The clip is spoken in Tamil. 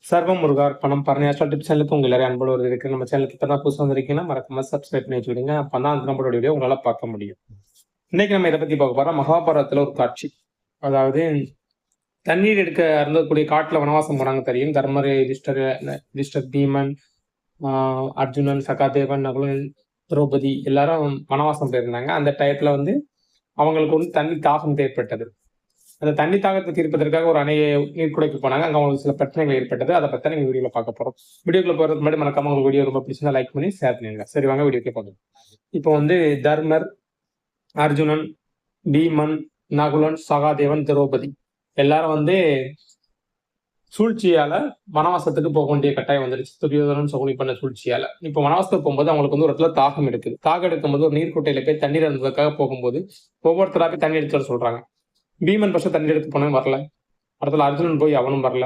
சர்வம் முருகார்ப்பணம் பரணியாஸ்ட்ரல் டிப்ஸ் சேனலுக்கு உங்க எல்லாரையும் அன்போடு வரவேற்கிறேன். நம்ம சேனலுக்கு இப்பதான் புதுசா வந்திருக்கீங்கன்னா மறக்காம சப்ஸ்கிரைப் பண்ணி வச்சுக்கிடுங்க. அப்பதான் அந்த நம்மளோட வீடியோ உங்களால பார்க்க முடியும். இன்னைக்கு நம்ம இதை பத்தி பார்க்க போறோம். மகாபாரதத்துல ஒரு காட்சி. அதாவது தண்ணீர் எடுக்க அருந்தக்கூடிய காட்டுல வனவாசம் போனாங்க தெரியும். தர்மர், யுதிஷ்டர், பீமன், அர்ஜுனன், சகாதேவன், நகுலன், திரௌபதி எல்லாரும் வனவாசம் போயிருந்தாங்க. அந்த டயத்துல வந்து அவங்களுக்கு வந்து தண்ணி தாகம் ஏற்பட்டது. அந்த தண்ணி தாகத்தை தீர்ப்பதற்காக ஒரு அணையை நீர்க்குடைக்கு போனாங்க. அங்க அவங்களுக்கு சில பிரச்சனைகள் ஏற்பட்டது. அதை பத்தி நீங்க வீடியோல பார்க்க போறோம். வீடியோக்குள்ள போறதுக்கு முன்னாடி மறக்காம உங்களுக்கு வீடியோ ரொம்ப பிடிச்சிருந்தா லைக் பண்ணி ஷேர் பண்ணிடுங்க. சரி, வாங்க வீடியோக்கே போகலாம். இப்போ வந்து தர்மர், அர்ஜுனன், பீமன், நகுலன், சகாதேவன், திரௌபதி எல்லாரும் வந்து சூழ்ச்சியால வனவாசத்துக்கு போக வேண்டிய கட்டாயம் வந்துருச்சு. துரியோதனன் சகுனி பண்ண சூழ்ச்சியால. இப்போ வனவாசத்துக்கு போகும்போது அவங்களுக்கு வந்து ஒரு இடத்துல தாகம் எடுக்குது. தாகம் எடுக்கும்போது ஒரு நீர்க்குட்டையில போய் தண்ணீர் இருந்ததுக்காக போகும்போது ஒவ்வொருத்தரா போய் தண்ணி எடுத்து வர சொல்றாங்க. பீமன் பஸ்ட் தண்ணி எடுத்து போனவன் வரல. அடுத்தது அர்ஜுனன் போய் அவனும் வரல.